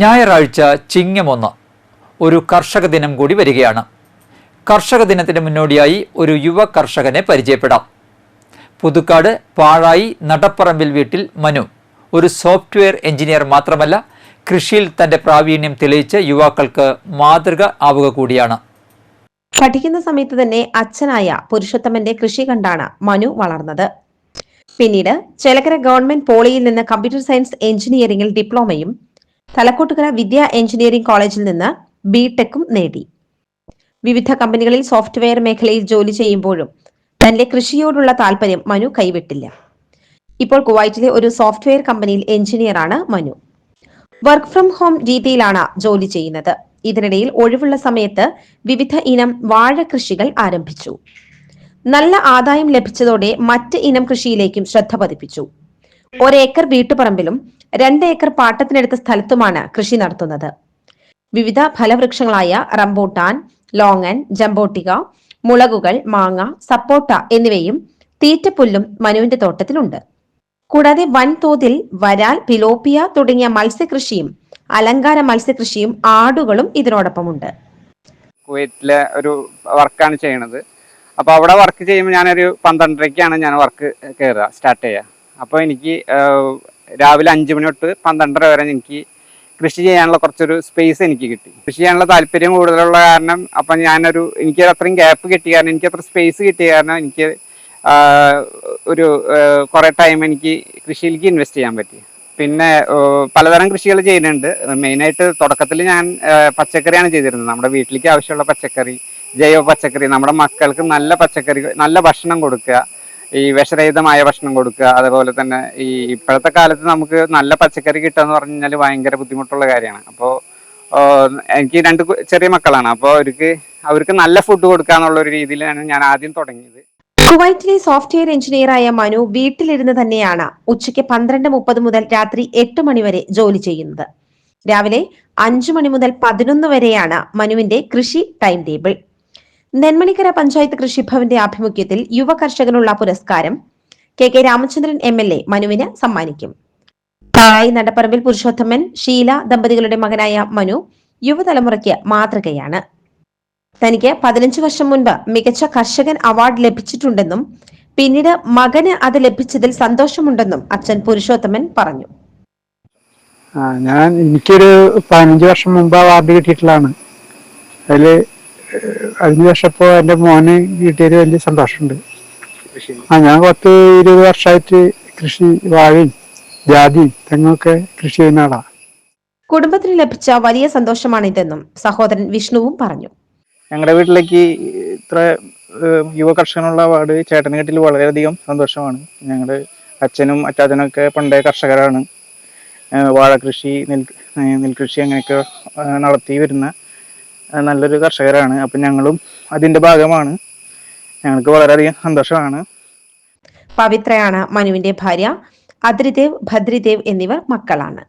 ഞായറാഴ്ച ചിങ്ങം 1 ഒരു കർഷക ദിനം കൂടി വരികയാണ്. കർഷക ദിനത്തിന് മുന്നോടിയായി ഒരു യുവ കർഷകനെ പരിചയപ്പെടാം. പുതുക്കാട് പാഴായി നടപ്പറമ്പിൽ വീട്ടിൽ മനു ഒരു സോഫ്റ്റ്വെയർ എഞ്ചിനീയർ മാത്രമല്ല, കൃഷിയിൽ തന്റെ പ്രാവീണ്യം തെളിയിച്ച് യുവാക്കൾക്ക് മാതൃക ആവുക കൂടിയാണ്. പഠിക്കുന്ന സമയത്ത് തന്നെ അച്ഛനായ പുരുഷോത്തമന്റെ കൃഷി കണ്ടാണ് മനു വളർന്നത്. പിന്നീട് ചേലക്കര ഗവൺമെന്റ് പോളിയിൽ നിന്ന് കമ്പ്യൂട്ടർ സയൻസ് എഞ്ചിനീയറിംഗിൽ ഡിപ്ലോമയും തലക്കോട്ടുകര വിദ്യാ എഞ്ചിനീയറിംഗ് കോളേജിൽ നിന്ന് ബിടെക്കും നേടി. വിവിധ കമ്പനികളിൽ സോഫ്റ്റ്വെയർ മേഖലയിൽ ജോലി ചെയ്യുമ്പോഴും തന്റെ കൃഷിയോടുള്ള താല്പര്യം മനു കൈവിട്ടില്ല. ഇപ്പോൾ കുവൈറ്റിലെ ഒരു സോഫ്റ്റ്വെയർ കമ്പനിയിൽ എഞ്ചിനീയറാണ് മനു. വർക്ക് ഫ്രം ഹോം രീതിയിലാണ് ജോലി ചെയ്യുന്നത്. ഇതിനിടയിൽ ഒഴിവുള്ള സമയത്ത് വിവിധ ഇനം വാഴ കൃഷികൾ ആരംഭിച്ചു. നല്ല ആദായം ലഭിച്ചതോടെ മറ്റ് ഇനം കൃഷിയിലേക്കും ശ്രദ്ധ പതിപ്പിച്ചു. 1 ഏക്കർ വീട്ടുപറമ്പിലും 2 ഏക്കർ പാട്ടത്തിനെടുത്ത സ്ഥലത്തുമാണ് കൃഷി നടത്തുന്നത്. വിവിധ ഫലവൃക്ഷങ്ങളായ റംബൂട്ടാൻ, ലോങ്ങൻ, ജംബോട്ടിക, മുളകുകൾ, മാങ്ങ, സപ്പോട്ട എന്നിവയും തീറ്റപ്പുല്ലും മനുവിന്റെ തോട്ടത്തിലുണ്ട്. കൂടാതെ വൻതോതിൽ വരാൽ, പിലോപ്പിയ തുടങ്ങിയ മത്സ്യകൃഷിയും അലങ്കാര മത്സ്യകൃഷിയും ആടുകളും ഇതിനോടൊപ്പമുണ്ട്. കുവൈറ്റിലെ ഒരു വർക്കാണ് ചെയ്യണത്. അപ്പോൾ അവിടെ വർക്ക് ചെയ്യുമ്പോൾ ഞാനൊരു 12:30ക്കാണ് ഞാൻ വർക്ക് സ്റ്റാർട്ട് ചെയ്യുക. അപ്പോൾ എനിക്ക് രാവിലെ 5 മണി തൊട്ട് 12:30 വരെ എനിക്ക് കൃഷി ചെയ്യാനുള്ള കുറച്ചൊരു സ്പേസ് എനിക്ക് കിട്ടി. കൃഷി ചെയ്യാനുള്ള താല്പര്യം കൂടുതലുള്ള കാരണം അപ്പം എനിക്ക് അത്രയും ഗ്യാപ്പ് കിട്ടിയ കാരണം, എനിക്ക് അത്ര സ്പേസ് കിട്ടിയ കാരണം എനിക്ക് ഒരു കുറേ ടൈം എനിക്ക് കൃഷിയിലേക്ക് ഇൻവെസ്റ്റ് ചെയ്യാൻ പറ്റി. പിന്നെ പലതരം കൃഷികൾ ചെയ്യുന്നുണ്ട്. മെയിനായിട്ട് തുടക്കത്തിൽ ഞാൻ പച്ചക്കറിയാണ് ചെയ്തിരുന്നത്. നമ്മുടെ വീട്ടിലേക്ക് ആവശ്യമുള്ള പച്ചക്കറി, ജൈവ പച്ചക്കറി, നമ്മുടെ മക്കൾക്ക് നല്ല പച്ചക്കറി, നല്ല ഭക്ഷണം കൊടുക്കുക, ഈ വിഷരഹിതമായ ഭക്ഷണം കൊടുക്കുക. അതുപോലെ തന്നെ ഈ ഇപ്പോഴത്തെ കാലത്ത് നമുക്ക് നല്ല പച്ചക്കറി കിട്ടുക എന്ന് പറഞ്ഞു കഴിഞ്ഞാൽ ഭയങ്കര ബുദ്ധിമുട്ടുള്ള കാര്യമാണ്. അപ്പോൾ എനിക്ക് 2 ചെറിയ മക്കളാണ്. അപ്പോൾ അവർക്ക് നല്ല ഫുഡ് കൊടുക്കുക എന്നുള്ള ഒരു രീതിയിലാണ് ഞാൻ ആദ്യം തുടങ്ങിയത്. കുവൈറ്റിലെ സോഫ്റ്റ്വെയർ എഞ്ചിനീയറായ മനു വീട്ടിലിരുന്ന് തന്നെയാണ് ഉച്ചയ്ക്ക് 12:30 മുതൽ രാത്രി 8 മണി വരെ ജോലി ചെയ്യുന്നത്. രാവിലെ 5 മണി മുതൽ 11 വരെയാണ് മനുവിന്റെ കൃഷി ടൈം ടേബിൾ. നെന്മണിക്കര പഞ്ചായത്ത് കൃഷിഭവന്റെ ആഭിമുഖ്യത്തിൽ യുവ കർഷകനുള്ള പുരസ്കാരം കെ രാമചന്ദ്രൻ MLA മനുവിന് സമ്മാനിക്കും. പാഴായി നടപ്പറമ്പിൽ പുരുഷോത്തമൻ, ഷീല ദമ്പതികളുടെ മകനായ മനു യുവതലമുറയ്ക്ക് മാതൃകയാണ്. തനിക്ക് 15 വർഷം മുൻപ് മികച്ച കർഷകൻ അവാർഡ് ലഭിച്ചിട്ടുണ്ടെന്നും പിന്നീട് മകന് അത് ലഭിച്ചതിൽ സന്തോഷമുണ്ടെന്നും അച്ഛൻ പുരുഷോത്തമൻ പറഞ്ഞു. എനിക്കൊരു 15 വർഷം മുമ്പ് അവാർഡ് കിട്ടിയിട്ടുള്ളതാണ്. അതില് 5 വർഷം ഇപ്പോൾ എൻ്റെ മോന് കിട്ടിയതിൽ വലിയ സന്തോഷമുണ്ട്. ഞാൻ 10-20 വർഷമായിട്ട് കൃഷി, വാഴയും ജാതിയും തെങ്ങൊക്കെ കൃഷി ചെയ്യുന്ന ആളാണ്. കുടുംബത്തിന് ലഭിച്ച വലിയ സന്തോഷമാണിതെന്നും സഹോദരൻ വിഷ്ണുവും പറഞ്ഞു. ഞങ്ങളുടെ വീട്ടിലേക്ക് ഇത്ര യുവ കർഷകനുള്ള അവാർഡ് ചേട്ടന് കിട്ടിയിൽ വളരെയധികം സന്തോഷമാണ്. ഞങ്ങളുടെ അച്ഛനും അച്ചാച്ചനും ഒക്കെ പണ്ടേ കർഷകരാണ്. വാഴകൃഷി, നെൽകൃഷി അങ്ങനെയൊക്കെ നടത്തി വരുന്ന നല്ലൊരു കർഷകരാണ്. അപ്പം ഞങ്ങളും അതിൻ്റെ ഭാഗമാണ്. ഞങ്ങൾക്ക് വളരെയധികം സന്തോഷമാണ്. പവിത്രയാണ് മനുവിന്റെ ഭാര്യ. അദ്രിദേവ്, ഭദ്രിദേവ് എന്നിവർ മക്കളാണ്.